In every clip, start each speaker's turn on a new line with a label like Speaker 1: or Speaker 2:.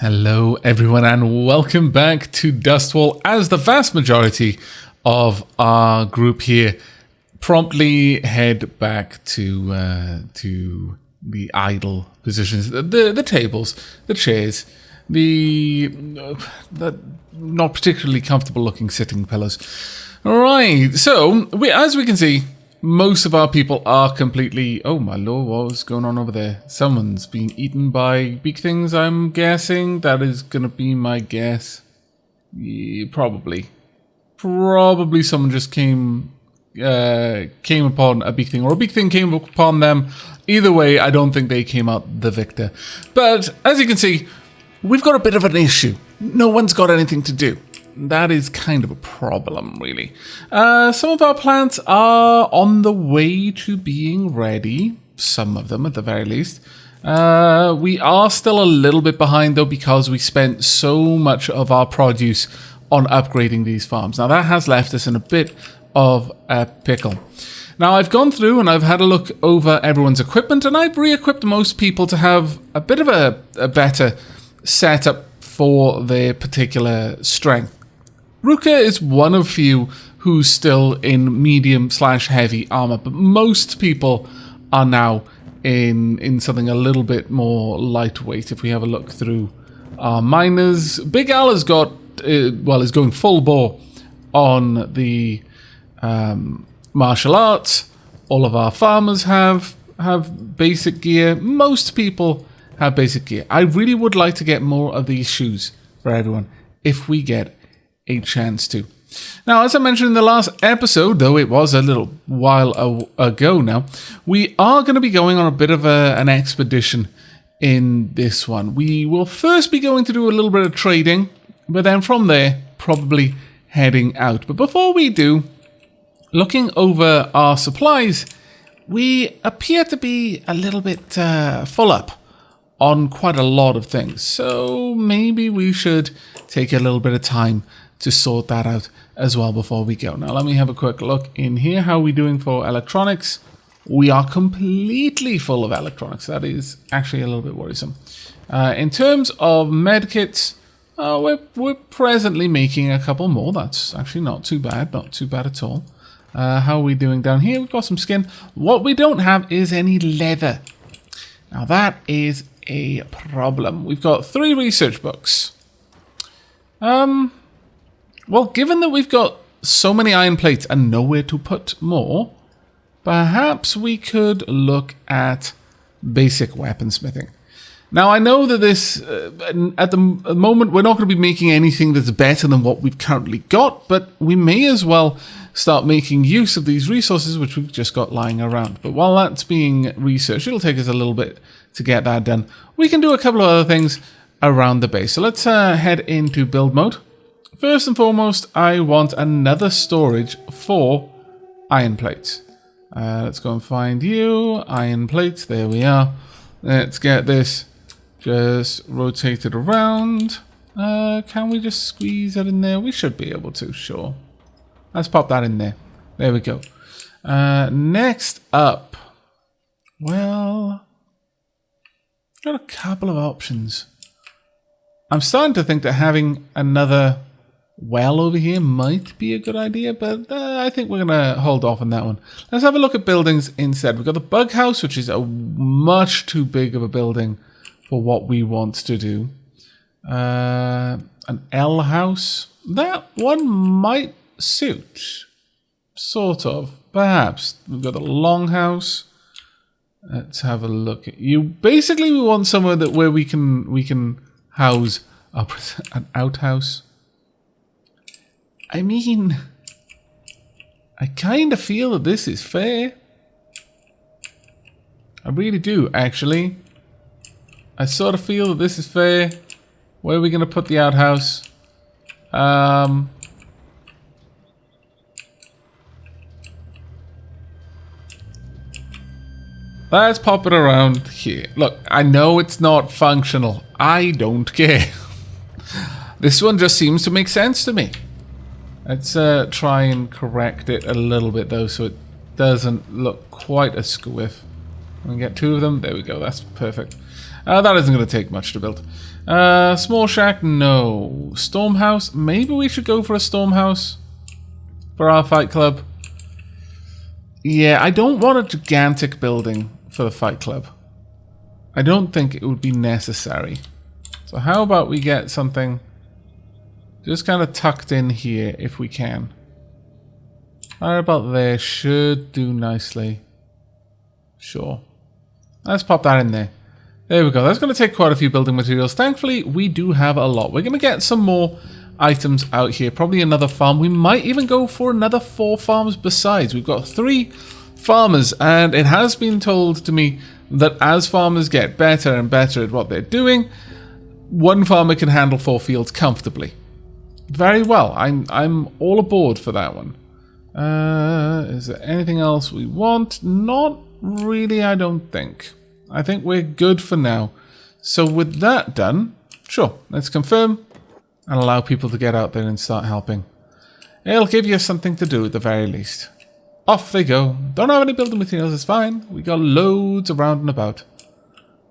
Speaker 1: Hello everyone and welcome back to Dustwall as the vast majority of our group here promptly head back to the idle positions, the tables, the chairs, the not particularly comfortable looking sitting pillows. Alright, so as we can see, most of our people are completely... Oh my lord, what was going on over there? Someone's been eaten by big things, I'm guessing. That is going to be my guess. Yeah, probably. Probably someone just came upon a big thing, or a big thing came upon them. Either way, I don't think they came out the victor. But as you can see, we've got a bit of an issue. No one's got anything to do. That is kind of a problem, really. Some of our plants are on the way to being ready. Some of them, at the very least. We are still a little bit behind, though, because we spent so much of our produce on upgrading these farms. Now, that has left us in a bit of a pickle. Now, I've gone through and I've had a look over everyone's equipment, and I've re-equipped most people to have a bit of a better setup for their particular strength. Ruka is one of few who's still in medium/heavy armor, but most people are now in something a little bit more lightweight. If we have a look through our miners, Big Al has got, is going full bore on the martial arts. All of our farmers have basic gear. Most people have basic gear. I really would like to get more of these shoes for everyone if we get a chance to. Now, as I mentioned in the last episode, though it was a little while ago now, we are going to be going on a bit of an expedition in this one. We will first be going to do a little bit of trading, but then from there, probably heading out. But before we do, looking over our supplies, we appear to be a little bit full up on quite a lot of things. So maybe we should take a little bit of time to sort that out as well before we go. Now let me have a quick look in here. How are we doing for electronics? We are completely full of electronics. That is actually a little bit worrisome. In terms of medkits, we're presently making a couple more. That's actually not too bad at all. How are we doing down here? We've got some skin. What we don't have is any leather. Now that is a problem. We've got 3 research books. Well, given that we've got so many iron plates and nowhere to put more, perhaps we could look at basic weaponsmithing. Now, I know that this, at the moment, we're not going to be making anything that's better than what we've currently got, but we may as well start making use of these resources which we've just got lying around. But while that's being researched, it'll take us a little bit to get that done. We can do a couple of other things around the base. So let's head into build mode. First and foremost, I want another storage for iron plates. Let's go and find you. Iron plates, there we are. Let's get this just rotated around. Can we just squeeze that in there? We should be able to, sure. Let's pop that in there. There we go. Next up, well, got a couple of options. I'm starting to think that having another well over here might be a good idea, but I think we're going to hold off on that one. Let's have a look at buildings instead. We've got the bug house, which is a much too big of a building for what we want to do. An L house. That one might suit. Sort of. Perhaps. We've got the long house. Let's have a look at you. Basically, we want somewhere where we can house an outhouse. I mean, I kind of feel that this is fair. I really do, actually. I sort of feel that this is fair. Where are we going to put the outhouse? Let's pop it around here. Look, I know it's not functional. I don't care. This one just seems to make sense to me. Let's try and correct it a little bit, though, so it doesn't look quite a squiff. We can get 2 of them. There we go. That's perfect. That isn't going to take much to build. Small shack, no. Storm house, maybe we should go for a storm house for our fight club. Yeah, I don't want a gigantic building for the fight club. I don't think it would be necessary. So how about we get something just kind of tucked in here if we can. How about there? Should do nicely. Sure. Let's pop that in there. There we go. That's going to take quite a few building materials. Thankfully, we do have a lot. We're going to get some more items out here. Probably another farm. We might even go for another 4 farms besides. We've got 3 farmers, and it has been told to me that as farmers get better and better at what they're doing, one farmer can handle 4 fields comfortably. Very well. I'm all aboard for that one. Is there anything else we want? Not really, I don't think. I think we're good for now. So with that done, sure, let's confirm and allow people to get out there and start helping. It'll give you something to do at the very least. Off they go. Don't have any building materials, it's fine. We got loads around and about.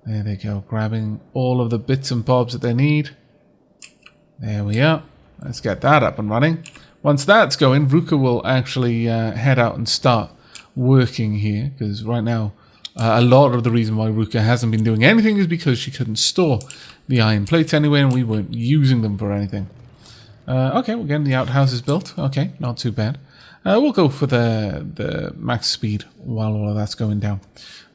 Speaker 1: There they go, grabbing all of the bits and bobs that they need. There we are. Let's get that up and running. Once that's going, Ruka will actually head out and start working here, because right now a lot of the reason why Ruka hasn't been doing anything is because she couldn't store the iron plates anyway, and we weren't using them for anything. Okay, we're getting the outhouses built. Okay, not too bad. We'll go for the max speed while all of that's going down.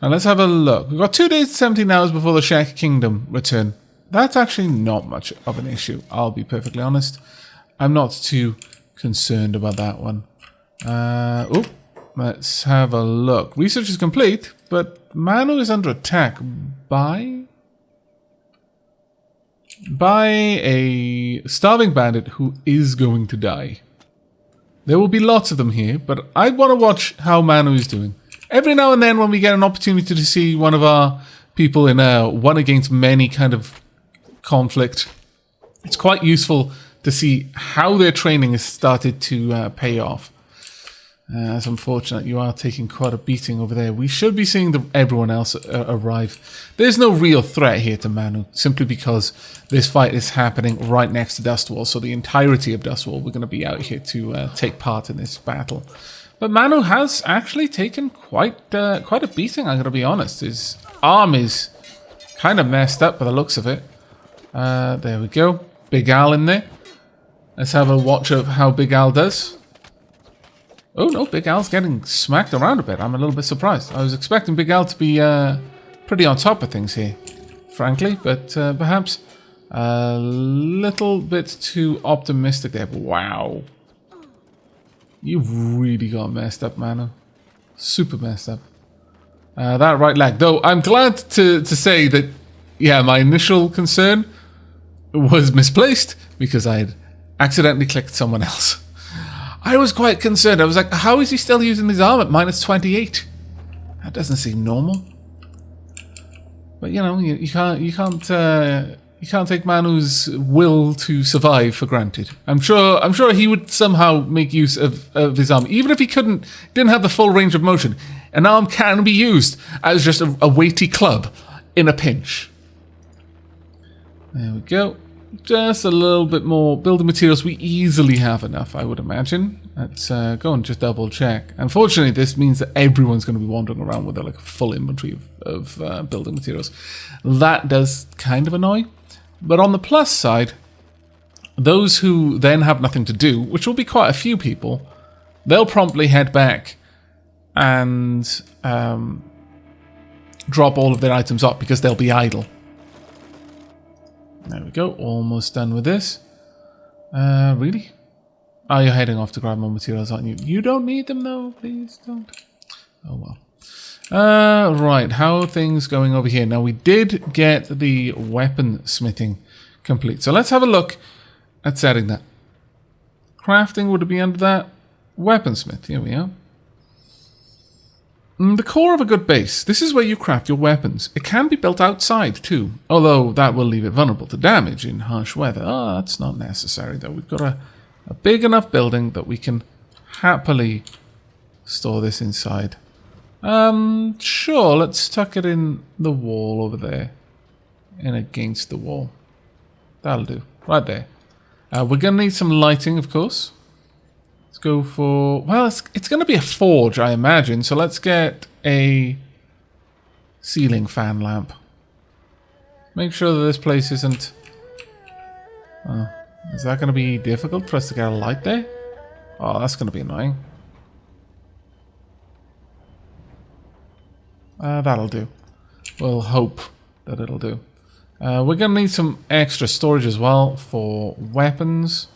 Speaker 1: Now let's have a look. We've got 2 days and 17 hours before the Shek Kingdom return. That's actually not much of an issue, I'll be perfectly honest. I'm not too concerned about that one. Let's have a look. Research is complete, but Manu is under attack by a starving bandit who is going to die. There will be lots of them here, but I want to watch how Manu is doing. Every now and then when we get an opportunity to see one of our people in a one against many kind of conflict, it's quite useful to see how their training has started to pay off. It's unfortunate you are taking quite a beating over there. We should be seeing everyone else arrive. There's no real threat here to Manu, simply because this fight is happening right next to Dustwall. So the entirety of Dustwall, we're going to be out here to take part in this battle. But Manu has actually taken quite a beating, I'm going to be honest. His arm is kind of messed up by the looks of it. There we go. Big Al in there. Let's have a watch of how Big Al does. Oh no, Big Al's getting smacked around a bit. I'm a little bit surprised. I was expecting Big Al to be pretty on top of things here, frankly, but perhaps a little bit too optimistic there. Wow. You've really got messed up, Manu. Super messed up. That right leg. Though I'm glad to say that, yeah, my initial concern was misplaced because I had accidentally clicked someone else. I was quite concerned. I was like, how is he still using his arm at minus 28? That doesn't seem normal. But you know, you can't take Manu's will to survive for granted. I'm sure he would somehow make use of his arm, even if he didn't have the full range of motion. An arm can be used as just a weighty club in a pinch. There we go. Just a little bit more building materials. We easily have enough, I would imagine. Let's go and just double check. Unfortunately, this means that everyone's going to be wandering around with like a full inventory of building materials. That does kind of annoy. But on the plus side, those who then have nothing to do, which will be quite a few people, they'll promptly head back and drop all of their items up because they'll be idle. There we go, almost done with this. Really? Oh, you're heading off to grab more materials, aren't you? You don't need them though, please don't. Oh well. Right, how are things going over here? Now we did get the weapon smithing complete. So let's have a look at setting that. Crafting, would it be under that? Weaponsmith, here we are. The core of a good base. This is where you craft your weapons. It can be built outside too, although that will leave it vulnerable to damage in harsh weather. Oh, that's not necessary though. We've got a big enough building that we can happily store this inside. Sure, let's tuck it in the wall over there. in against the wall. That'll do. Right there. We're going to need some lighting, of course. Let's go for... Well, it's going to be a forge, I imagine. So let's get a ceiling fan lamp. Make sure that this place isn't... is that going to be difficult for us to get a light there? Oh, that's going to be annoying. That'll do. We'll hope that it'll do. We're going to need some extra storage as well for weapons.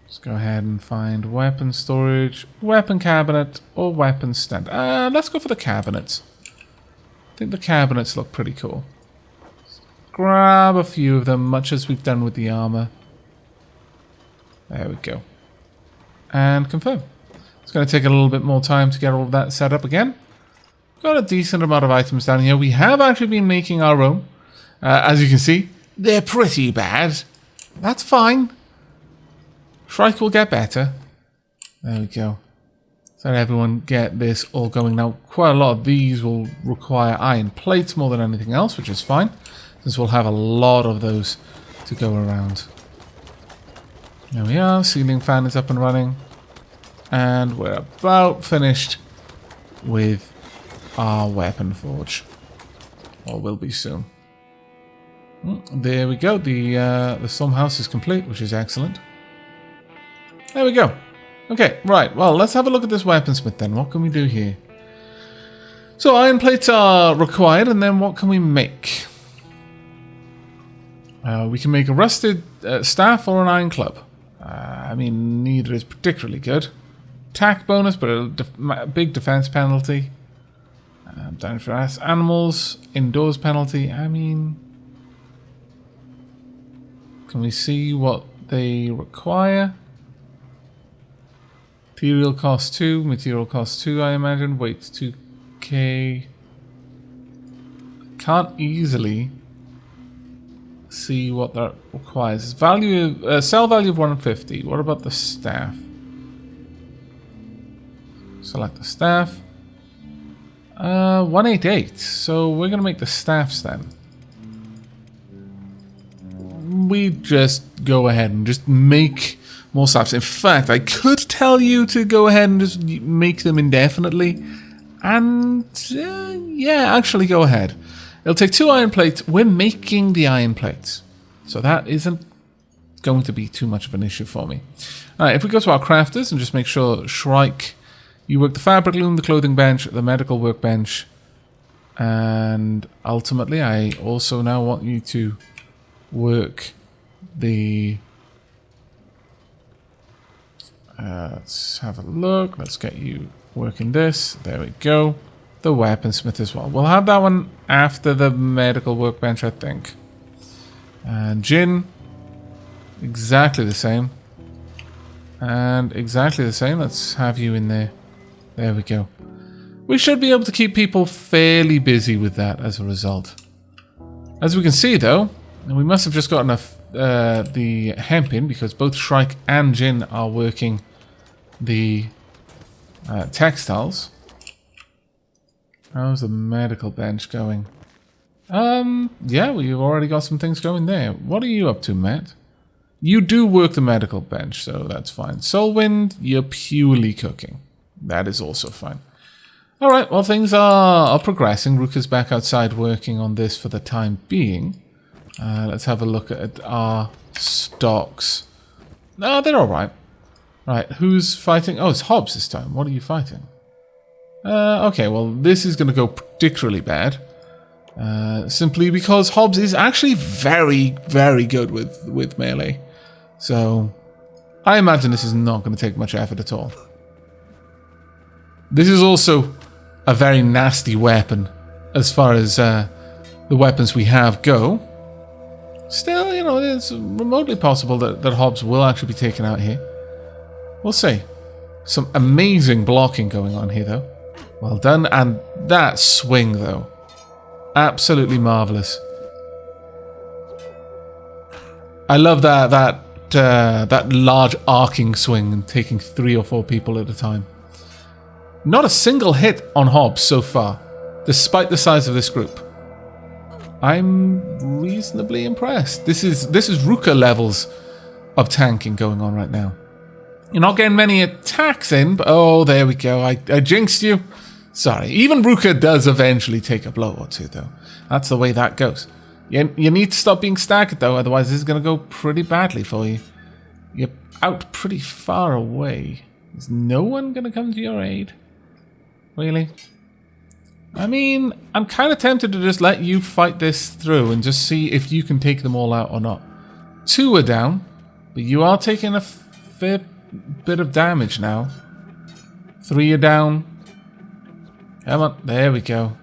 Speaker 1: Let's go ahead and find weapon storage, weapon cabinet, or weapon stand. Let's go for the cabinets. I think the cabinets look pretty cool. Grab a few of them, much as we've done with the armor. There we go. And confirm. It's going to take a little bit more time to get all of that set up again. Got a decent amount of items down here. We have actually been making our own. As you can see, they're pretty bad. That's fine. Shrike will get better. There we go. So everyone get this all going. Now, quite a lot of these will require iron plates more than anything else, which is fine, since we'll have a lot of those to go around. There we are. Ceiling fan is up and running. And we're about finished with our weapon forge. Or will be soon. There we go. The storm house is complete, which is excellent. There we go. Okay, right. Well, let's have a look at this weaponsmith then. What can we do here? So iron plates are required, and then what can we make? We can make a rusted staff or an iron club. I mean, neither is particularly good. Attack bonus, but a big defense penalty. Damage for animals, indoors penalty. I mean, can we see what they require? Material cost 2, material cost 2, I imagine. Weight 2k. Can't easily see what that requires. Value, sell value of 150. What about the staff? Select the staff. 188. So we're going to make the staffs then. We just go ahead and just make more staffs. In fact, I could tell you to go ahead and just make them indefinitely. And yeah, actually go ahead. It'll take 2 iron plates. We're making the iron plates. So that isn't going to be too much of an issue for me. Alright, if we go to our crafters and just make sure Shrike... You work the fabric loom, the clothing bench, the medical workbench, and ultimately I also now want you to work the... let's have a look. Let's get you working this. There we go. The weaponsmith as well. We'll have that one after the medical workbench, I think. And Jin, exactly the same. And exactly the same. Let's have you in there. There we go. We should be able to keep people fairly busy with that as a result. As we can see though, we must have just got enough the hemp in, because both Shrike and Jin are working the textiles. How's the medical bench going? Yeah, we've already got some things going there. What are you up to, Matt? You do work the medical bench, so that's fine. Soulwind, you're purely cooking. That is also fine. Alright, well, things are progressing. Rook is back outside working on this for the time being. Let's have a look at our stocks. No, they're alright. Right, who's fighting? Oh, it's Hobbs this time. What are you fighting? Okay, well, this is going to go particularly bad. Simply because Hobbs is actually very, very good with melee. So, I imagine this is not going to take much effort at all. This is also a very nasty weapon as far as the weapons we have go. Still, you know, it's remotely possible that Hobbs will actually be taken out here. We'll see. Some amazing blocking going on here, though. Well done. And that swing, though. Absolutely marvelous. I love that large arcing swing and taking 3 or 4 people at a time. Not a single hit on Hobbs so far, despite the size of this group. I'm reasonably impressed. This is Ruka levels of tanking going on right now. You're not getting many attacks in, but oh, there we go. I jinxed you. Sorry. Even Ruka does eventually take a blow or two, though. That's the way that goes. You need to stop being staggered, though, otherwise this is going to go pretty badly for you. You're out pretty far away. Is no one going to come to your aid? Really? I mean, I'm kind of tempted to just let you fight this through and just see if you can take them all out or not. 2 are down, but you are taking a fair bit of damage now. 3 are down. Come on, there we go.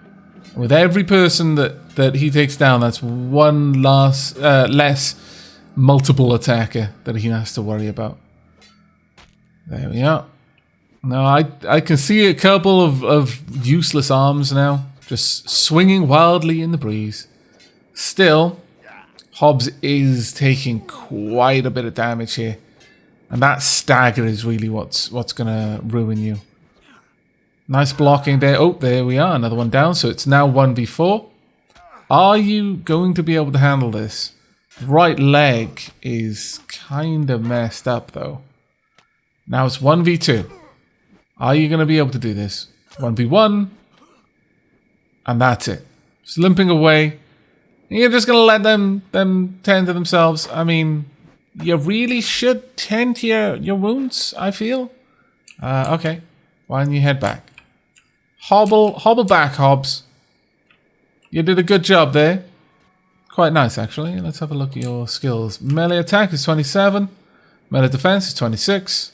Speaker 1: With every person that he takes down, that's one less multiple attacker that he has to worry about. There we are. Now, I can see a couple of useless arms now, just swinging wildly in the breeze. Still, Hobbs is taking quite a bit of damage here. And that stagger is really what's going to ruin you. Nice blocking there. Oh, there we are. Another one down. So it's now 1v4. Are you going to be able to handle this? Right leg is kind of messed up, though. Now it's 1v2. Are you going to be able to do this? 1v1. And that's it. Just limping away. You're just going to let them tend to themselves. I mean, you really should tend to your wounds, I feel. Okay. Why don't you head back? Hobble back, Hobbs. You did a good job there. Quite nice, actually. Let's have a look at your skills. Melee attack is 27. Melee defense is 26.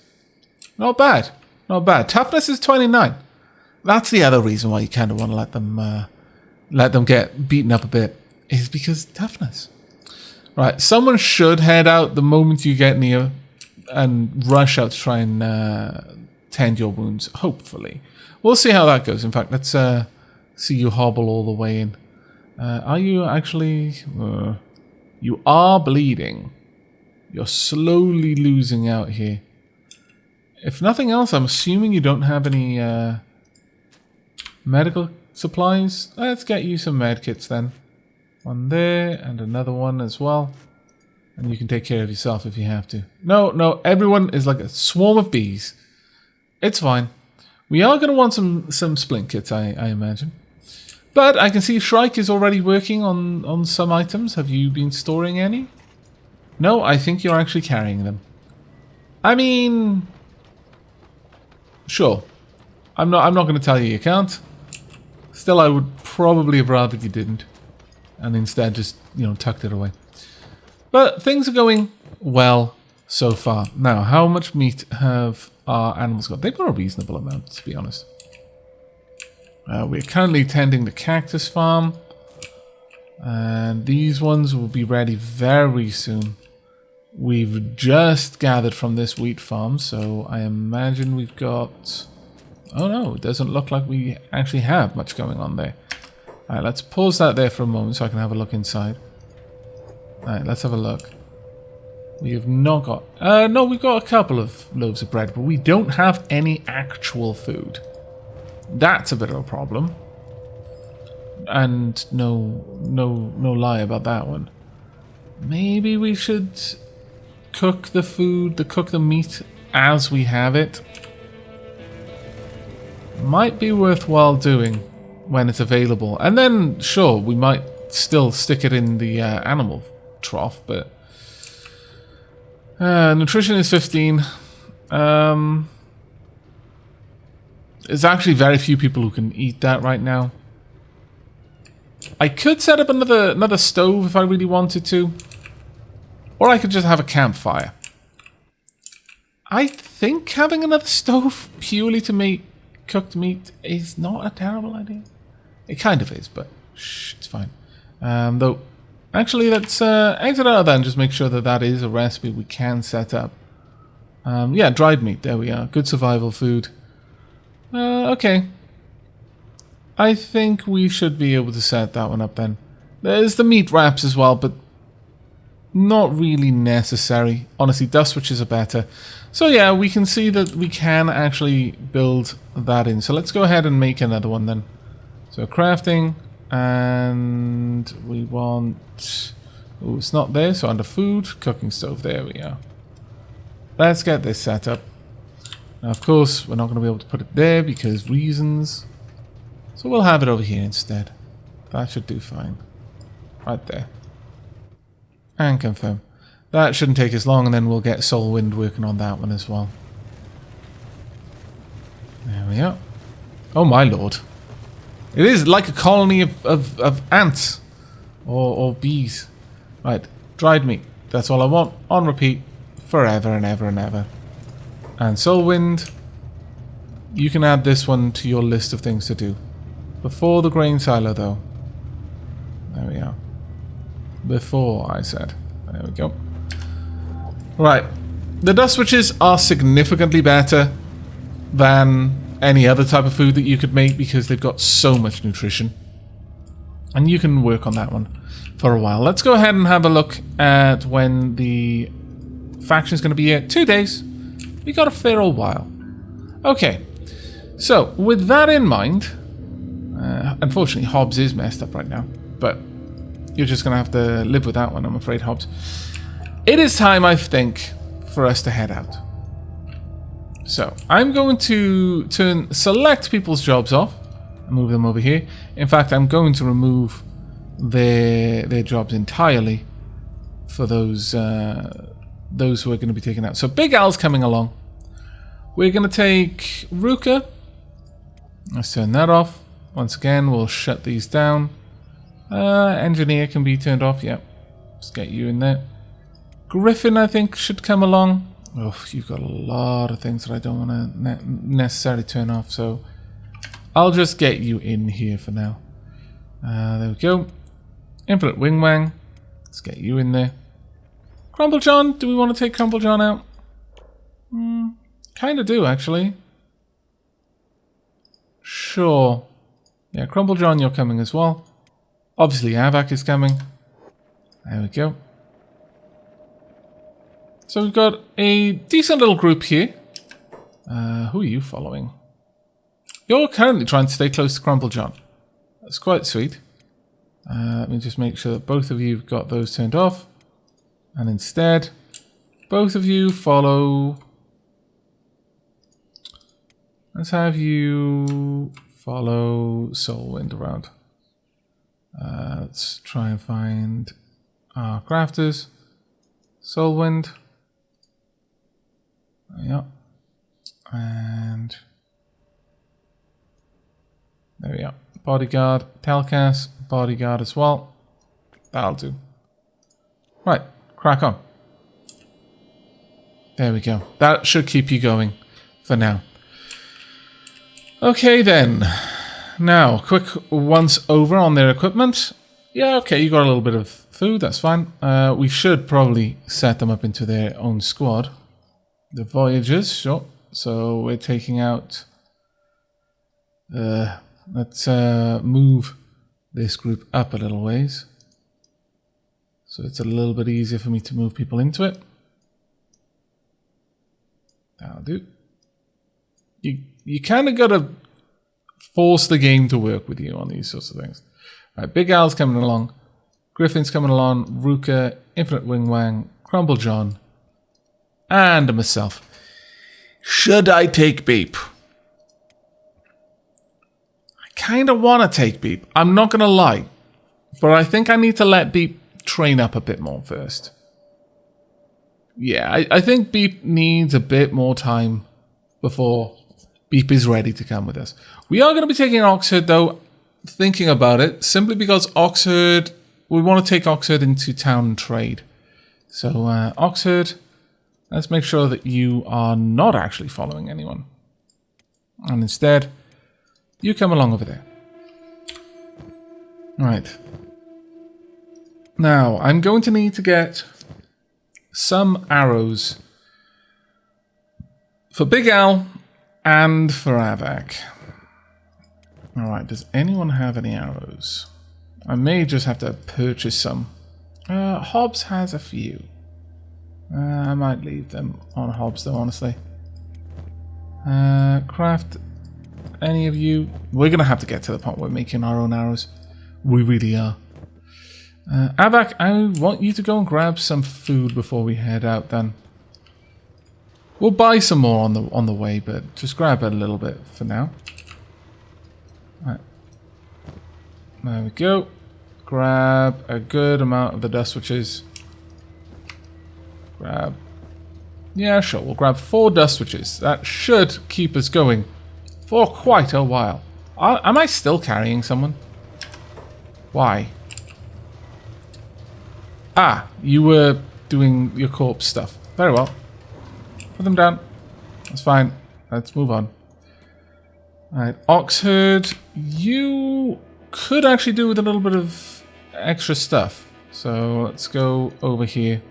Speaker 1: Not bad. Not bad. Toughness is 29. That's the other reason why you kind of want to let them get beaten up a bit. Is because toughness. Right. Someone should head out the moment you get near and rush out to try and tend your wounds. Hopefully. We'll see how that goes. In fact, let's see you hobble all the way in. Are you actually... you are bleeding. You're slowly losing out here. If nothing else, I'm assuming you don't have any medical supplies. Let's get you some med kits then. One there and another one as well. And you can take care of yourself if you have to. No, everyone is like a swarm of bees. It's fine. We are going to want some splint kits, I imagine. But I can see Shrike is already working on some items. Have you been storing any? No, I think you're actually carrying them. I mean... Sure. I'm not going to tell you can't. Still, I would probably have rather you didn't. And instead just, tucked it away. But things are going well so far. Now, how much meat have our animals got? They've got a reasonable amount, to be honest. We're currently tending the cactus farm. And these ones will be ready very soon. We've just gathered from this wheat farm, so I imagine we've got... Oh no, it doesn't look like we actually have much going on there. Alright, let's pause that there for a moment so I can have a look inside. Alright, let's have a look. We have not got... no, we've got a couple of loaves of bread, but we don't have any actual food. That's a bit of a problem. And no lie about that one. Maybe we should cook the meat as we have it. Might be worthwhile doing when it's available. And then, sure, we might still stick it in the animal trough, but... nutrition is 15. There's actually very few people who can eat that right now. I could set up another stove if I really wanted to. Or I could just have a campfire. I think having another stove purely to make cooked meat is not a terrible idea. It kind of is, but shh, it's fine. Though, actually, let's exit out of that and just make sure that is a recipe we can set up. Yeah, dried meat. There we are. Good survival food. Okay. I think we should be able to set that one up then. There's the meat wraps as well, but not really necessary. Honestly, dust switches are better. So yeah, we can see that we can actually build that in. So let's go ahead and make another one then. So crafting, And we want... Oh, it's not there, so under food, cooking stove. There we are. Let's get this set up. Now, of course, we're not going to be able to put it there because reasons. So we'll have it over here instead. That should do fine. Right there. And confirm. That shouldn't take us long, and then we'll get Soulwind working on that one as well. There we are. Oh my lord. It is like a colony of ants. Or bees. Right. Dried meat. That's all I want. On repeat. Forever and ever and ever. And Soulwind. You can add this one to your list of things to do. Before the grain silo though. There we are. Before, I said. There we go. Right. The dust switches are significantly better than any other type of food that you could make because they've got so much nutrition. And you can work on that one for a while. Let's go ahead and have a look at when the faction is going to be here. 2 days. We got a fair old while. Okay. So, with that in mind, unfortunately Hobbs is messed up right now, but you're just going to have to live with that one, I'm afraid, Hobbs. It is time, I think, for us to head out. So, I'm going to select people's jobs off and move them over here. In fact, I'm going to remove their jobs entirely for those who are going to be taken out. So, Big Al's coming along. We're going to take Ruka. Let's turn that off. Once again, we'll shut these down. Engineer can be turned off. Yep. Let's get you in there. Griffin, I think, should come along. Oh, you've got a lot of things that I don't want to necessarily turn off, so I'll just get you in here for now. There we go. Infinite Wingwang. Let's get you in there. Crumble John. Do we want to take Crumble John out? Kind of do, actually. Sure. Yeah, Crumble John, you're coming as well. Obviously, Aavak is coming. There we go. So we've got a decent little group here. Who are you following? You're currently trying to stay close to Crumble John. That's quite sweet. Let me just make sure that both of you have got those turned off. And instead, both of you follow... Let's have you follow Soulwind around. Let's try and find our crafters. Soulwind. Yeah. And there we are. Bodyguard, Telcas, bodyguard as well. That'll do. Right, crack on. There we go. That should keep you going for now. Okay then. Now, quick once over on their equipment. Yeah, okay, you got a little bit of food, that's fine. We should probably set them up into their own squad. The Voyagers, sure. So we're taking out... let's move this group up a little ways. So it's a little bit easier for me to move people into it. That'll do. You kind of got to force the game to work with you on these sorts of things. Right, Big Al's coming along. Griffin's coming along. Ruka, Infinite Wingwang, Crumble John, and myself. Should I take Beep? I kind of want to take Beep. I'm not going to lie. But I think I need to let Beep train up a bit more first. Yeah, I think Beep needs a bit more time before Beep is ready to come with us. We are going to be taking Oxherd, though, thinking about it, simply because Oxherd, we want to take Oxherd into town and trade. So, Oxherd, let's make sure that you are not actually following anyone. And instead, you come along over there. Right. Now, I'm going to need to get some arrows for Big Al and for Aavak. Alright, does anyone have any arrows? I may just have to purchase some. Hobbs has a few. I might leave them on Hobbs though, honestly. Craft any of you. We're going to have to get to the point where we're making our own arrows. We really are. Aavak, I want you to go and grab some food before we head out then. We'll buy some more on the way, but just grab a little bit for now. Right. There we go. Grab a good amount of the dust switches. Grab... Yeah, sure. We'll grab 4 dust switches. That should keep us going for quite a while. Am I still carrying someone? Why? Ah, you were doing your corpse stuff. Very well. Put them down. That's fine. Let's move on. Alright, Oxherd, you could actually do with a little bit of extra stuff. So let's go over here.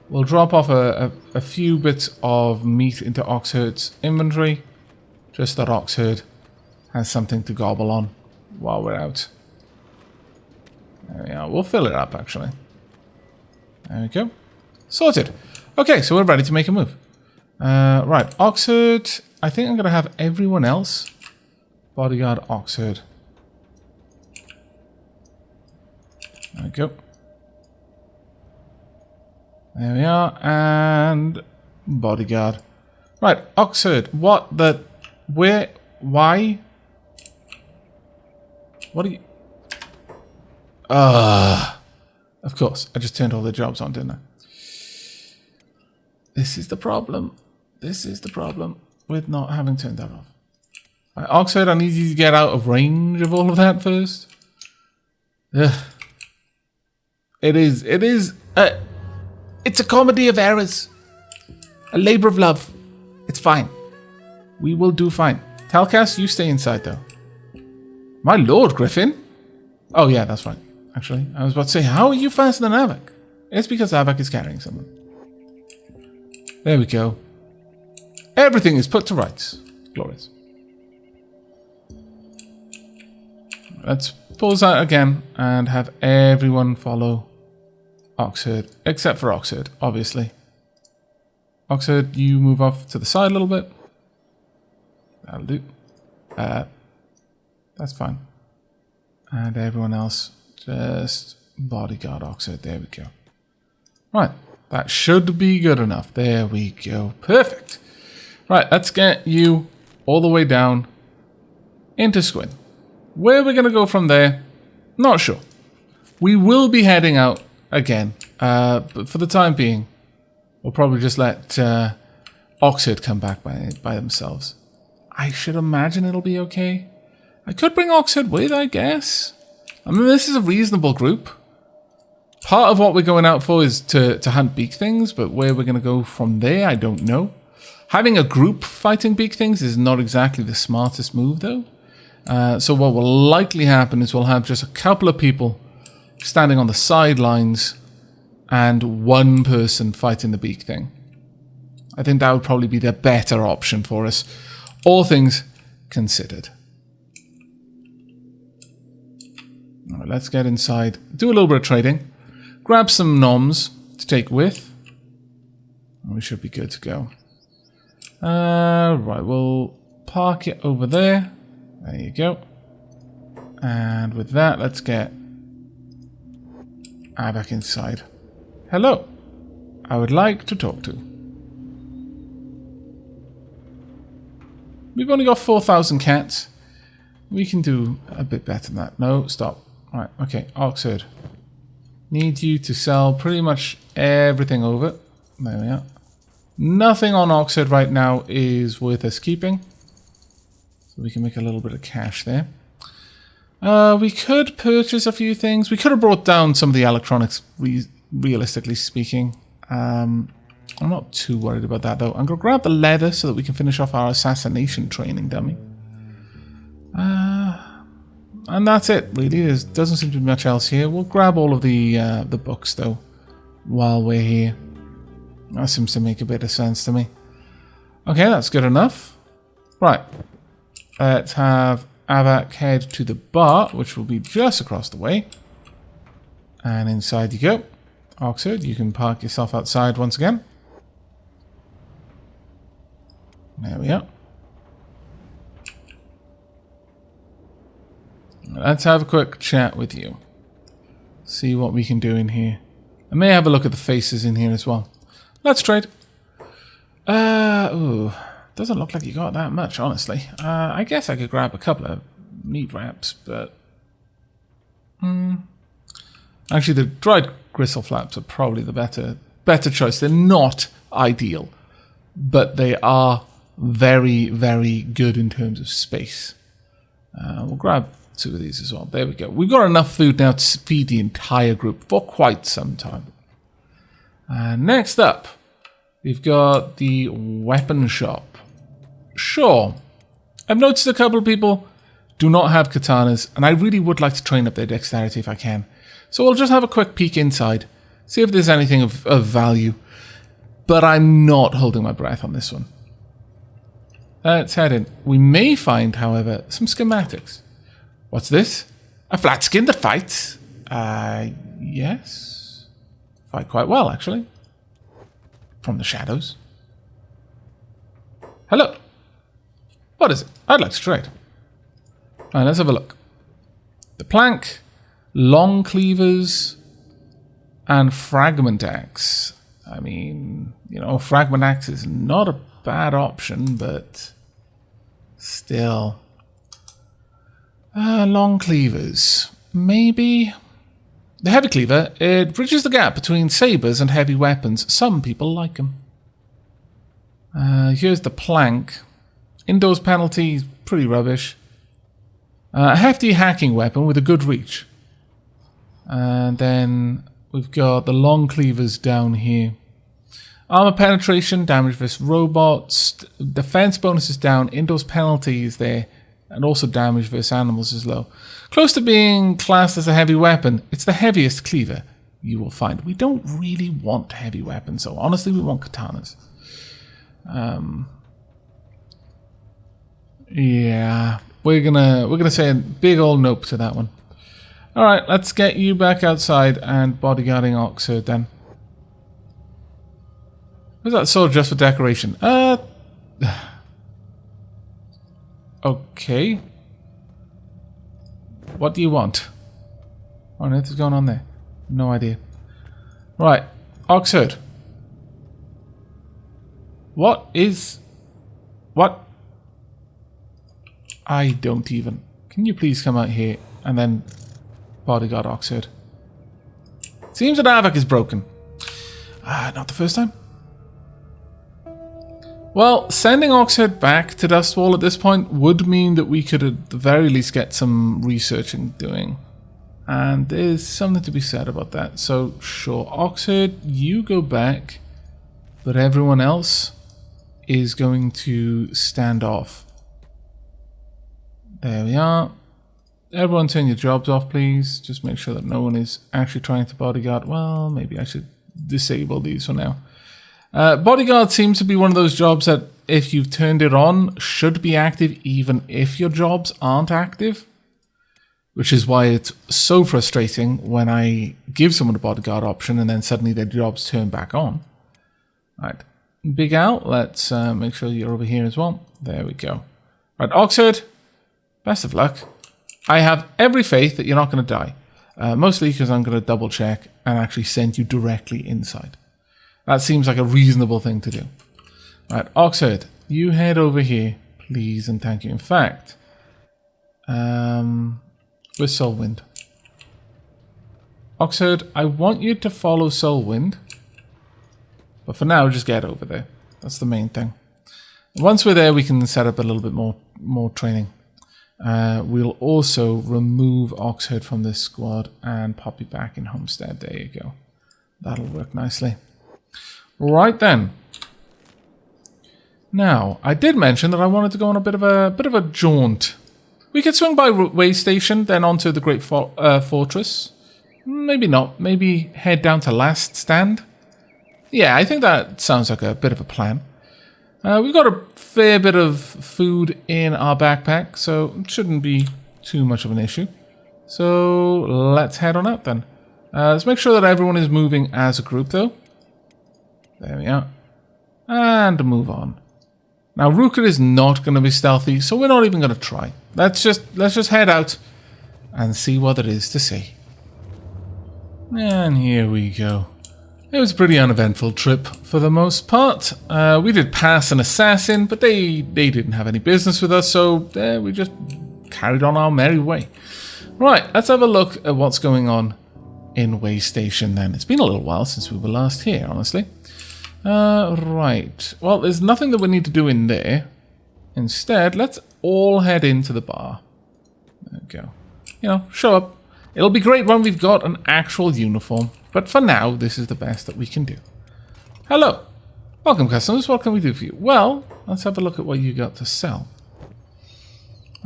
Speaker 1: We'll drop off a few bits of meat into Oxherd's inventory. Just that Oxherd has something to gobble on while we're out. There we are. We'll fill it up, actually. There we go. Sorted. Okay, so we're ready to make a move. Right, Oxherd. I think I'm going to have everyone else bodyguard Oxherd. There we go. There we are. And bodyguard. Right, Oxherd. What the... Where... Why? What are you... Of course. I just turned all the jobs on, didn't I? This is the problem. This is the problem with not having turned that off. Right, Oxherd, I need you to get out of range of all of that first. Ugh. It's a comedy of errors. A labor of love. It's fine. We will do fine. Talcas, you stay inside though. My lord, Griffin. Oh yeah, that's right. Actually, I was about to say, how are you faster than Aavak? It's because Aavak is carrying someone. There we go. Everything is put to rights. Glorious. Let's pause that again and have everyone follow Oxherd, except for Oxherd, obviously. Oxherd, you move off to the side a little bit. That'll do. That's fine. And everyone else, just bodyguard Oxherd. There we go. Right. That should be good enough. There we go. Perfect. Right, let's get you all the way down into Squid. Where we're going to go from there, not sure. We will be heading out again, but for the time being, we'll probably just let Oxherd come back by themselves. I should imagine it'll be okay. I could bring Oxherd with, I guess. I mean, this is a reasonable group. Part of what we're going out for is to hunt beak things, but where we're going to go from there, I don't know. Having a group fighting beak things is not exactly the smartest move, though. So what will likely happen is we'll have just a couple of people standing on the sidelines and one person fighting the beak thing. I think that would probably be the better option for us, all things considered. All right, let's get inside, do a little bit of trading. Grab some noms to take with. We should be good to go. Right, we'll park it over there. There you go. And with that, let's get Aavak inside. Hello. I would like to talk to. We've only got 4,000 cats. We can do a bit better than that. No, stop. Right, okay, Oxherd. Need you to sell pretty much everything over. There we are. Nothing on Oxherd right now is worth us keeping. So we can make a little bit of cash there. We could purchase a few things. We could have brought down some of the electronics, realistically speaking. I'm not too worried about that, though. I'm going to grab the leather so that we can finish off our assassination training dummy. And that's it, really. There doesn't seem to be much else here. We'll grab all of the books, though, while we're here. That seems to make a bit of sense to me. Okay, that's good enough. Right. Let's have Aavak head to the bar, which will be just across the way. And inside you go. Oxherd, you can park yourself outside once again. There we are. Let's have a quick chat with you. See what we can do in here. I may have a look at the faces in here as well. Let's trade. Ooh. Doesn't look like you got that much, honestly. I guess I could grab a couple of meat wraps, but... Actually, the dried gristle flaps are probably the better choice. They're not ideal, but they are very, very good in terms of space. We'll grab 2 of these as well. There we go. We've got enough food now to feed the entire group for quite some time. Next up, we've got the weapon shop. Sure, I've noticed a couple of people do not have katanas, and I really would like to train up their dexterity if I can. So we'll just have a quick peek inside, see if there's anything of value. But I'm not holding my breath on this one. Let's head in. We may find, however, some schematics. What's this? A flat skin that fights? Yes. Fight quite well, actually. From the shadows. Hello. What is it? I'd like to trade. Alright, let's have a look. The plank, long cleavers, and fragment axe. I mean, you know, fragment axe is not a bad option, but still. Long cleavers. Maybe. The heavy cleaver, it bridges the gap between sabers and heavy weapons. Some people like them. Here's the plank. Indoors penalty, pretty rubbish. A hefty hacking weapon with a good reach. And then we've got the long cleavers down here. Armor penetration, damage versus robots, defense bonus is down, indoors penalty is there, and also damage versus animals is low. Close to being classed as a heavy weapon, it's the heaviest cleaver you will find. We don't really want heavy weapons, so honestly we want katanas. Yeah, we're gonna say a big old nope to that one. Alright, let's get you back outside and bodyguarding Oxford then. Was that sword just for decoration? Okay. What do you want? What on earth is going on there? No idea. Right, Oxford. What? I don't even. Can you please come out here and then bodyguard Oxford? Seems that Aavak is broken. Not the first time. Well, sending Oxford back to Dustwall at this point would mean that we could at the very least get some researching doing. And there's something to be said about that. So, sure, Oxford, you go back, but everyone else is going to stand off. There we are. Everyone turn your jobs off, please. Just make sure that no one is actually trying to bodyguard. Well, maybe I should disable these for now. Bodyguard seems to be one of those jobs that if you've turned it on, should be active even if your jobs aren't active. Which is why it's so frustrating when I give someone a bodyguard option and then suddenly their jobs turn back on. Right, Big Al, let's make sure you're over here as well. There we go. Right, Oxford, best of luck. I have every faith that you're not going to die. Mostly because I'm going to double check and actually send you directly inside. That seems like a reasonable thing to do. Right, Oxford, you head over here, please and thank you. In fact, where's Solwind? Oxford, I want you to follow Solwind. But for now, just get over there. That's the main thing. Once we're there, we can set up a little bit more training. We'll also remove Oxford from this squad and pop you back in Homestead. There you go. That'll work nicely. Right then. Now, I did mention that I wanted to go on a bit of a jaunt. We could swing by Way Station, then onto the Great Fortress. Maybe not. Maybe head down to Last Stand. Yeah, I think that sounds like a bit of a plan. We've got a fair bit of food in our backpack, so it shouldn't be too much of an issue. So let's head on out then. Let's make sure that everyone is moving as a group, though. There we are. And move on. Now, Rukert is not going to be stealthy, so we're not even going to try. Let's just head out and see what there is to see. And here we go. It was a pretty uneventful trip for the most part. We did pass an assassin, but they didn't have any business with us, so we just carried on our merry way. Right, let's have a look at what's going on in Way Station then. It's been a little while since we were last here, honestly. Right, well, there's nothing that we need to do in there. Instead, let's all head into the bar. There we go. You know, show up. It'll be great when we've got an actual uniform, but for now, this is the best that we can do. Hello. Welcome, customers. What can we do for you? Well, let's have a look at what you got to sell.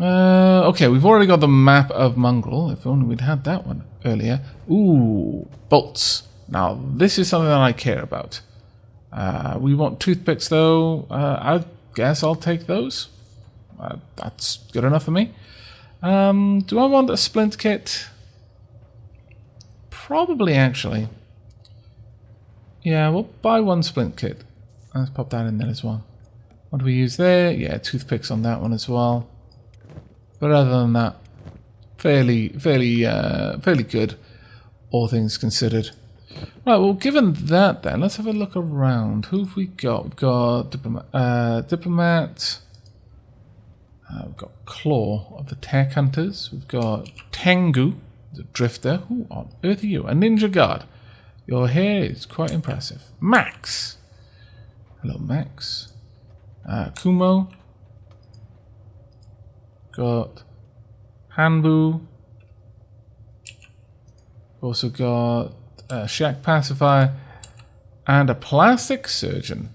Speaker 1: Okay, we've already got the map of Mongrel. If only we'd had that one earlier. Ooh, bolts. Now, this is something that I care about. We want toothpicks, though. I guess I'll take those. That's good enough for me. Do I want a splint kit? Probably, actually. Yeah, we'll buy one splint kit. Let's pop that in there as well. What do we use there? Yeah, toothpicks on that one as well. But other than that, fairly good, all things considered. Right, well, given that then, let's have a look around. Who have we got? We've got Diplomat. We've got Claw of the Tech Hunters. We've got Tengu, the Drifter. Who on earth are you? A Ninja Guard. Your hair is quite impressive. Max. Hello, Max. Kumo. Got Hanbu. Also got Shek Pacifier. And a Plastic Surgeon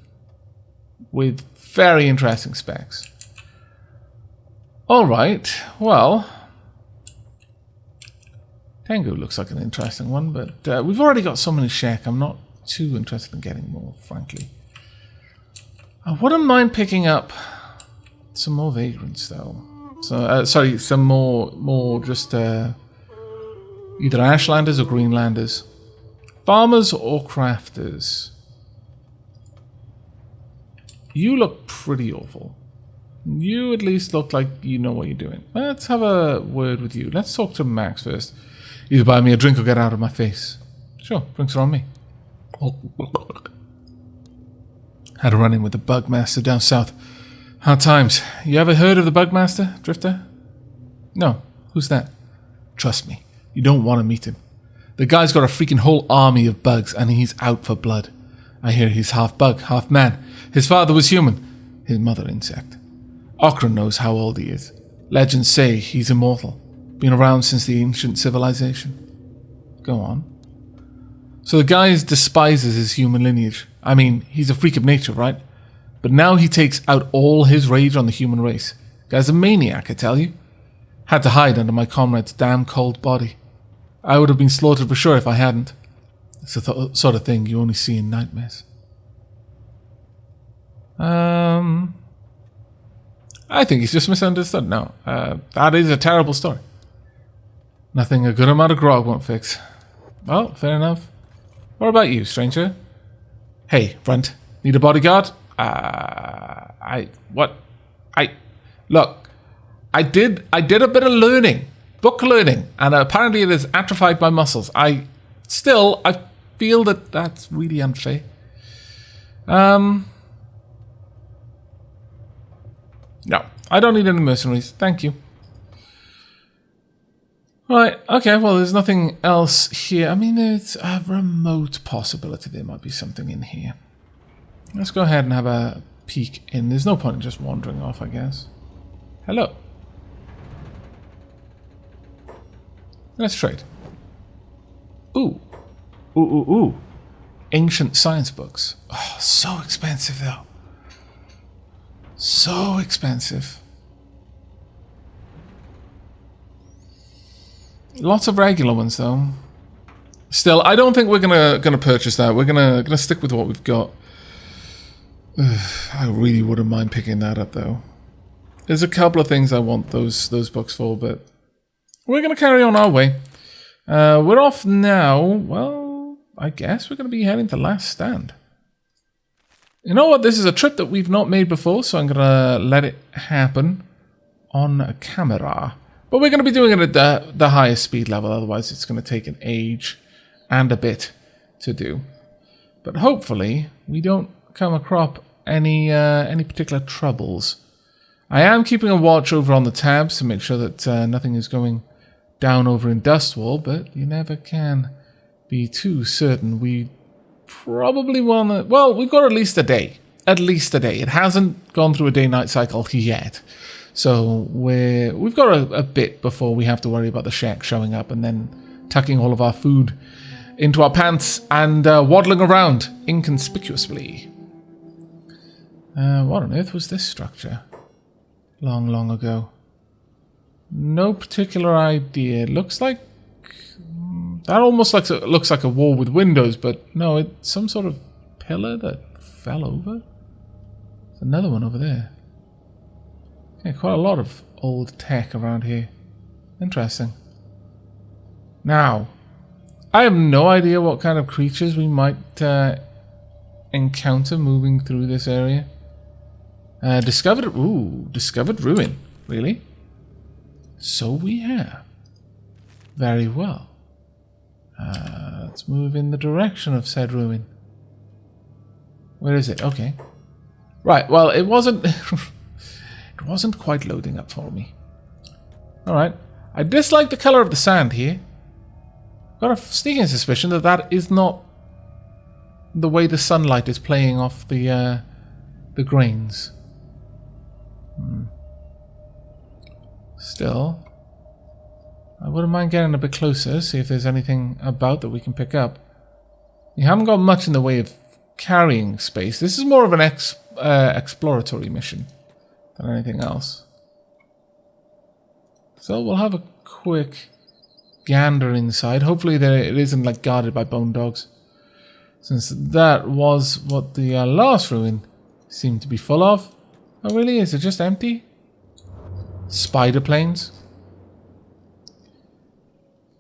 Speaker 1: with very interesting specs. Alright, well, Tengu looks like an interesting one, but we've already got so many Shek, I'm not too interested in getting more, frankly. I wouldn't mind picking up some more Vagrants, though. So, sorry, some more just either Ashlanders or Greenlanders. Farmers or Crafters. You look pretty awful. You at least look like you know what you're doing. Let's have a word with you. Let's talk to Max first. Either buy me a drink or get out of my face. Sure, drinks are on me. Had a run-in with the Bugmaster down south. Hard times. You ever heard of the Bugmaster, Drifter? No. Who's that? Trust me, you don't want to meet him. The guy's got a freaking whole army of bugs and he's out for blood. I hear he's half bug, half man. His father was human, his mother insect. Okran knows how old he is. Legends say he's immortal. Been around since the ancient civilization. Go on. So the guy despises his human lineage. I mean, he's a freak of nature, right? But now he takes out all his rage on the human race. Guy's a maniac, I tell you. Had to hide under my comrade's damn cold body. I would have been slaughtered for sure if I hadn't. It's the sort of thing you only see in nightmares. I think he's just misunderstood. No, that is a terrible story. Nothing a good amount of grog won't fix. Well, fair enough. What about you, stranger? Hey, Brent, need a bodyguard? Look, I did a bit of learning, book learning, and apparently it has atrophied my muscles. I feel that that's really unfair. No, I don't need any mercenaries. Thank you. Right, okay, well, there's nothing else here. I mean, it's a remote possibility there might be something in here. Let's go ahead and have a peek in. There's no point in just wandering off, I guess. Hello. Let's trade. Ooh. Ooh. Ancient science books. Oh, so expensive, though. So expensive. Lots of regular ones, though. Still, I don't think we're gonna purchase that. We're gonna stick with what we've got. I really wouldn't mind picking that up, though. There's a couple of things I want those books for, but we're gonna carry on our way. We're off now. Well, I guess we're gonna be heading to Last Stand. You know what? This is a trip that we've not made before, so I'm gonna let it happen on camera. But we're going to be doing it at the highest speed level, otherwise it's going to take an age and a bit to do. But hopefully we don't come across any particular troubles. I am keeping a watch over on the tabs to make sure that nothing is going down over in Dustwall, but you never can be too certain. We probably want to... Well, we've got at least a day. At least a day. It hasn't gone through a day-night cycle yet. So we've got a bit before we have to worry about the Shek showing up and then tucking all of our food into our pants and waddling around inconspicuously. What on earth was this structure? Long, long ago. No particular idea. It looks like... That almost looks like a wall with windows, but no, it's some sort of pillar that fell over. There's another one over there. Yeah, quite a lot of old tech around here. Interesting. Now, I have no idea what kind of creatures we might encounter moving through this area. Discovered ruin. Really? So we have. Very well. Let's move in the direction of said ruin. Where is it? Okay. Right, well, it wasn't... it wasn't quite loading up for me. Alright. I dislike the color of the sand here. Got a sneaking suspicion that that is not the way the sunlight is playing off the grains. Still, I wouldn't mind getting a bit closer, see if there's anything about that we can pick up. You haven't got much in the way of carrying space. This is more of an exploratory mission than anything else. So we'll have a quick gander inside. Hopefully it isn't like guarded by bone dogs, since that was what the last ruin seemed to be full of. Oh really? Is it just empty? Spider planes?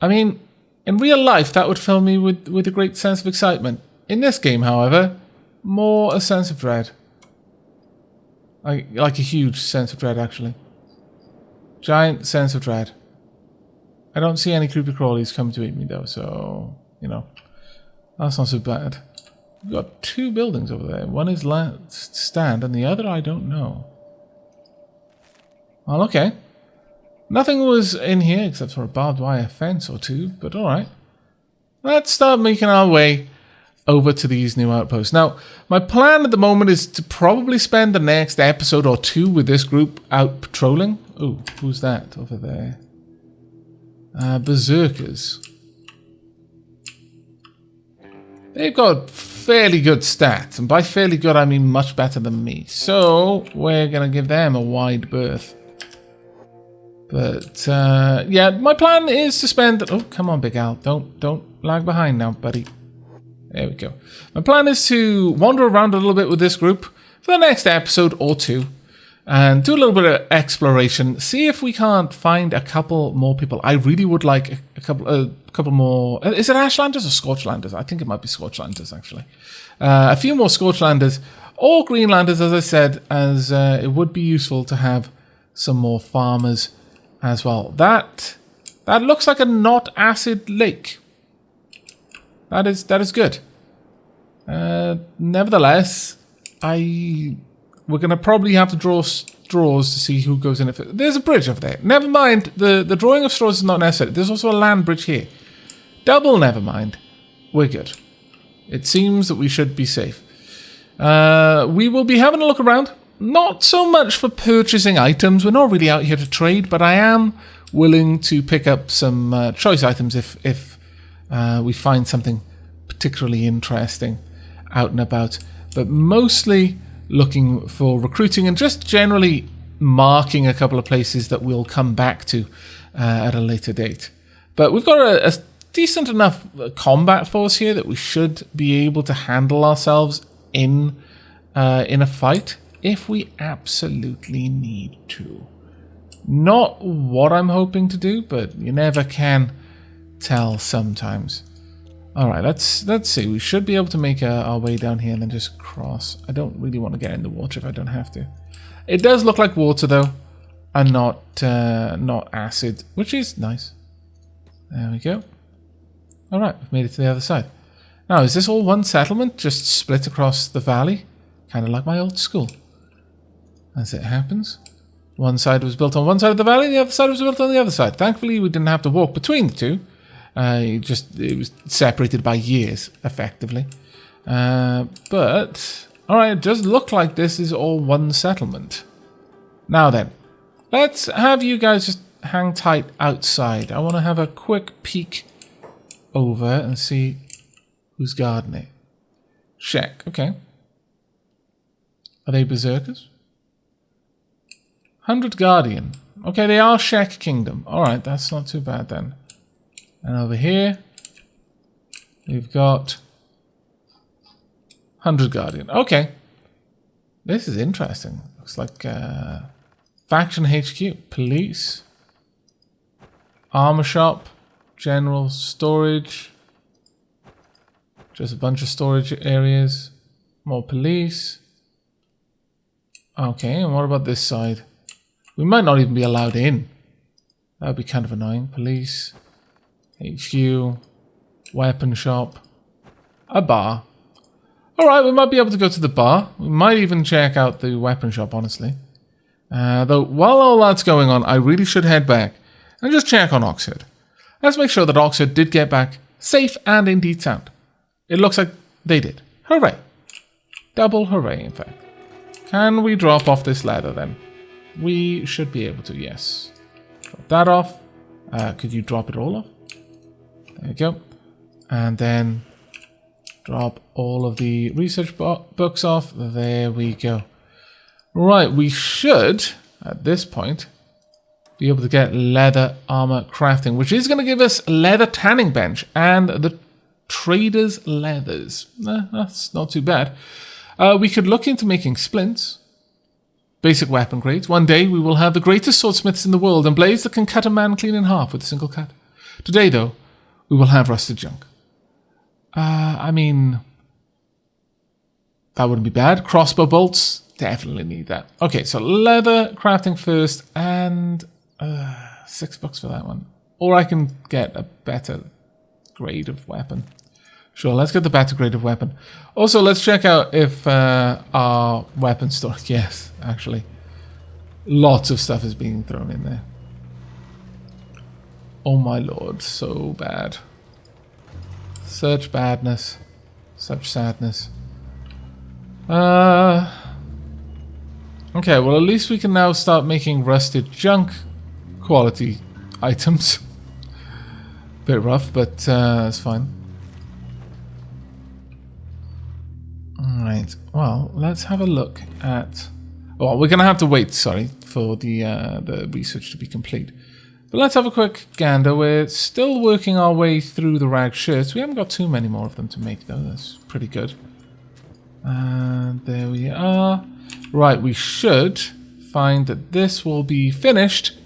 Speaker 1: I mean, in real life that would fill me with a great sense of excitement. In this game, however, more a sense of dread. Like a huge sense of dread, actually. Giant sense of dread. I don't see any creepy crawlies come to eat me though, so, you know, that's not so bad. We've got two buildings over there. One is stand and the other I don't know. Well, okay. Nothing was in here except for a barbed wire fence or two, but alright. Let's start making our way over to these new outposts. Now, my plan at the moment is to probably spend the next episode or two with this group out patrolling. Oh, who's that over there? Berserkers. They've got fairly good stats, and by fairly good I mean much better than me. So, we're going to give them a wide berth. But, yeah, my plan is to spend... Oh, come on, Big Al. Don't lag behind now, buddy. There we go. My plan is to wander around a little bit with this group for the next episode or two. And do a little bit of exploration. See if we can't find a couple more people. I really would like a couple more... Is it Ashlanders or Scorchlanders? I think it might be Scorchlanders, actually. A few more Scorchlanders or Greenlanders, as I said, as it would be useful to have some more farmers as well. That looks like a not acid lake. That is good. Nevertheless, we're going to probably have to draw straws to see who goes in it. There's a bridge over there. Never mind. The drawing of straws is not necessary. There's also a land bridge here. Double never mind. We're good. It seems that we should be safe. We will be having a look around. Not so much for purchasing items. We're not really out here to trade, but I am willing to pick up some choice items if we find something particularly interesting out and about. But mostly looking for recruiting and just generally marking a couple of places that we'll come back to at a later date. But we've got a decent enough combat force here that we should be able to handle ourselves in a fight if we absolutely need to. Not what I'm hoping to do, but you never can tell sometimes. Alright, let's see. We should be able to make our way down here and then just cross. I don't really want to get in the water if I don't have to. It does look like water though. and not acid, which is nice. There we go. All right, we've made it to the other side. Now, is this all one settlement, just split across the valley? Kind of like my old school. As it happens. One side was built on one side of the valley, the other side was built on the other side. Thankfully, we didn't have to walk between the two. It was separated by years, effectively. But, alright, it does look like this is all one settlement. Now then, let's have you guys just hang tight outside. I want to have a quick peek over and see who's guarding it. Shek, okay. Are they berserkers? 100 Guardian. Okay, they are Shek Kingdom. Alright, that's not too bad then. And over here, we've got 100 Guardian. Okay. This is interesting. Looks like Faction HQ. Police. Armor shop. General storage. Just a bunch of storage areas. More police. Okay, and what about this side? We might not even be allowed in. That would be kind of annoying. Police. HQ. Weapon shop. A bar. Alright, we might be able to go to the bar. We might even check out the weapon shop, honestly. Though, while all that's going on, I really should head back and just check on Oxford. Let's make sure that Oxford did get back safe and indeed sound. It looks like they did. Hooray. Double hooray, in fact. Can we drop off this ladder then? We should be able to, yes. Drop that off. Could you drop it all off? There we go. And then drop all of the research books off. There we go. Right, we should, at this point, be able to get leather armor crafting, which is going to give us leather tanning bench and the trader's leathers. That's not too bad. We could look into making splints. Basic weapon grades. One day we will have the greatest swordsmiths in the world and blades that can cut a man clean in half with a single cut. Today, though, we will have rusted junk. I mean, that wouldn't be bad. Crossbow bolts, definitely need that. Okay, so leather crafting first, and $6 for that one. Or I can get a better grade of weapon. Sure, let's get the better grade of weapon. Also, let's check out if our weapon store... Yes, actually. Lots of stuff is being thrown in there. Oh my lord, so bad. Such badness. Such sadness. Okay, well at least we can now start making rusted junk quality items. Bit rough, but it's fine. Alright, well, let's have a look at... Well, we're going to have to wait, sorry, for the research to be complete. But let's have a quick gander. We're still working our way through the rag shirts. We haven't got too many more of them to make, though. That's pretty good. And there we are. Right, we should find that this will be finished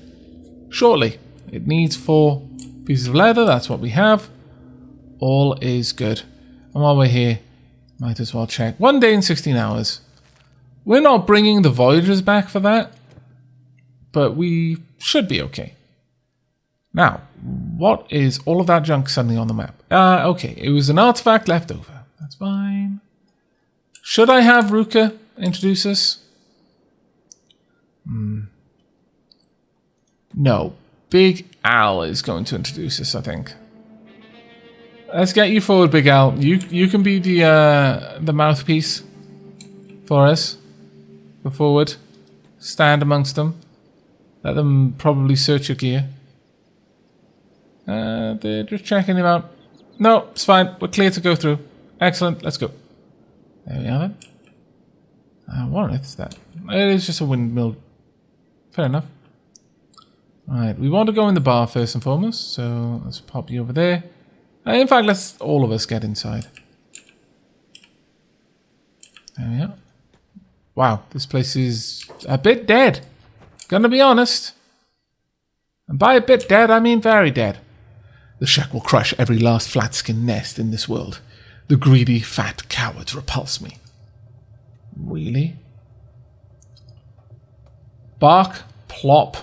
Speaker 1: shortly. It needs 4 pieces of leather. That's what we have. All is good. And while we're here, might as well check. 1 day and 16 hours. We're not bringing the Voyagers back for that, but we should be okay. Now, what is all of that junk suddenly on the map? Okay, it was an artifact left over. That's fine. Should I have Ruka introduce us? No. Big Al is going to introduce us, I think. Let's get you forward, Big Al. You can be the mouthpiece for us. Go forward. Stand amongst them. Let them probably search your gear. They're just checking him out. No, it's fine. We're clear to go through. Excellent. Let's go. There we are then. What on earth is that? It is just a windmill. Fair enough. Alright, we want to go in the bar first and foremost. So let's pop you over there. In fact, let's all of us get inside. There we are. Wow, this place is a bit dead. Gonna be honest. And by a bit dead, I mean very dead. The Shek will crush every last flat-skinned nest in this world. The greedy, fat cowards repulse me. Really? Bark, Plop,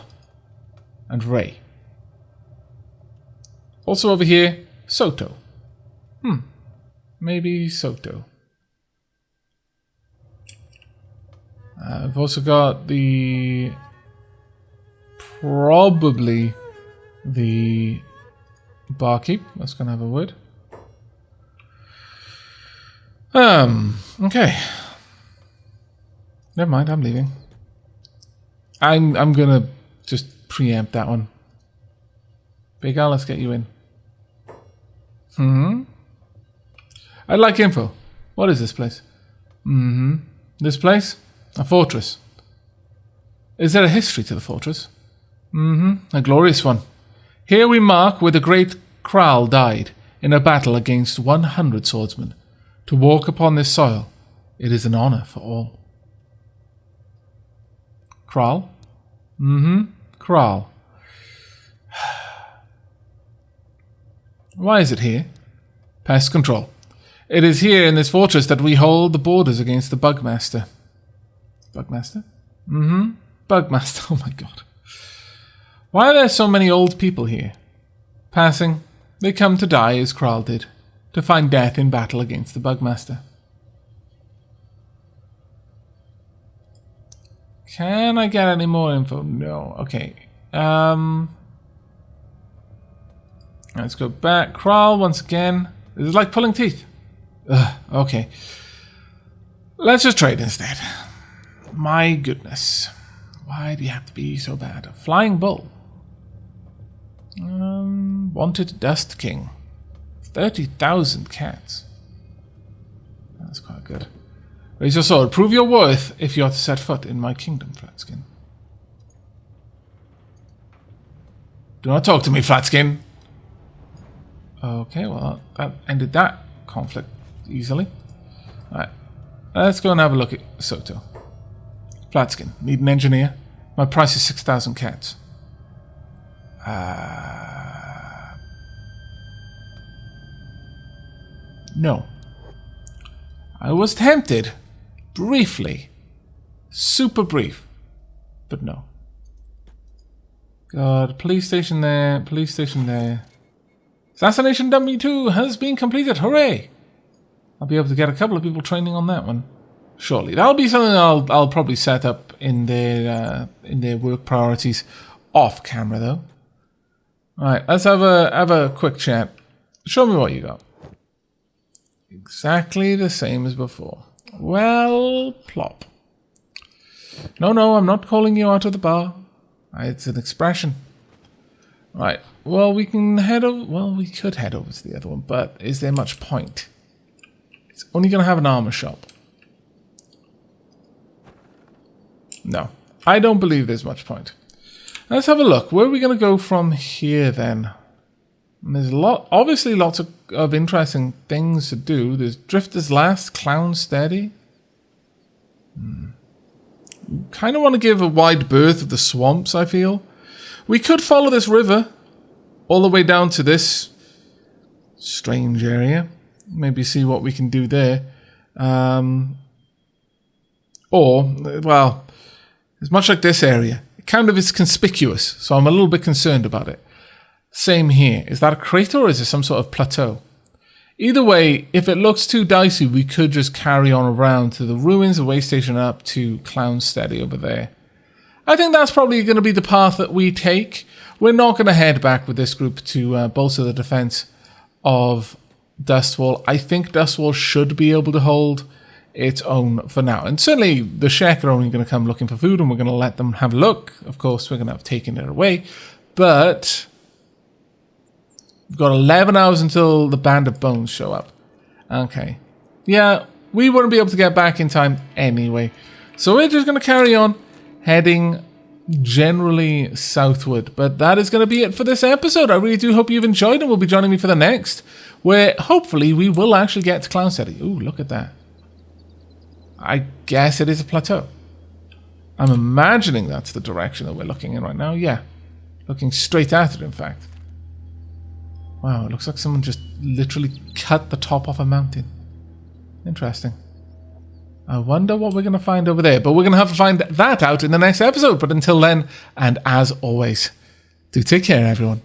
Speaker 1: and Ray. Also over here, Soto. Maybe Soto. I've also got probably the barkeep. Let's go and have a word. Okay. Never mind, I'm leaving. I'm gonna just preempt that one. Big Al, let's get you in. I'd like info. What is this place? This place? A fortress. Is there a history to the fortress? A glorious one. Here we mark where the great Kral died in a battle against 100 swordsmen. To walk upon this soil, it is an honor for all. Kral? Kral. Why is it here? Pest control. It is here in this fortress that we hold the borders against the Bugmaster. Bugmaster? Bugmaster, oh my god. Why are there so many old people here? Passing, they come to die as Kral did, to find death in battle against the Bugmaster. Can I get any more info? No. Okay. Let's go back. Kral once again. This is like pulling teeth. Okay. Let's just trade instead. My goodness. Why do you have to be so bad? A flying bull. Wanted Dust King. 30,000 cats. That's quite good. Raise your sword. Prove your worth if you are to set foot in my kingdom, Flatskin. Do not talk to me, Flatskin. Okay, well, that ended that conflict easily. Alright. Let's go and have a look at Soto. Flatskin, need an engineer? My price is 6,000 cats. No. I was tempted. Briefly. Super brief. But no. God, police station there, police station there. Assassination Dummy 2 has been completed. Hooray! I'll be able to get a couple of people training on that one. Surely. That'll be something I'll probably set up in their work priorities off camera though. Alright, let's have a quick chat. Show me what you got. Exactly the same as before. Well, plop. No, I'm not calling you out of the bar. It's an expression. Right. Well, we can head over. Well, we could head over to the other one, but is there much point? It's only going to have an armor shop. No, I don't believe there's much point. Let's have a look. Where are we going to go from here then? And there's obviously lots of interesting things to do. There's Drifter's Last, Clown Steady. Kind of want to give a wide berth of the swamps, I feel. We could follow this river all the way down to this strange area. Maybe see what we can do there. Or, well, it's much like this area. It kind of is conspicuous, so I'm a little bit concerned about it. Same here. Is that a crater or is it some sort of plateau? Either way, if it looks too dicey, we could just carry on around to the ruins, the way station up to Clown Steady over there. I think that's probably going to be the path that we take. We're not going to head back with this group to bolster the defense of Dustwall. I think Dustwall should be able to hold its own for now. And certainly the Shek are only going to come looking for food and we're going to let them have a look. Of course, we're going to have taken it away. But we've got 11 hours until the Band of Bones show up. Okay. Yeah, we wouldn't be able to get back in time anyway. So we're just going to carry on heading generally southward. But that is going to be it for this episode. I really do hope you've enjoyed and will be joining me for the next, where hopefully we will actually get to Clown Steady. Ooh, look at that. I guess it is a plateau. I'm imagining that's the direction that we're looking in right now. Yeah. Looking straight at it, in fact. Wow, it looks like someone just literally cut the top off a mountain. Interesting. I wonder what we're going to find over there. But we're going to have to find that out in the next episode. But until then, and as always, do take care, everyone.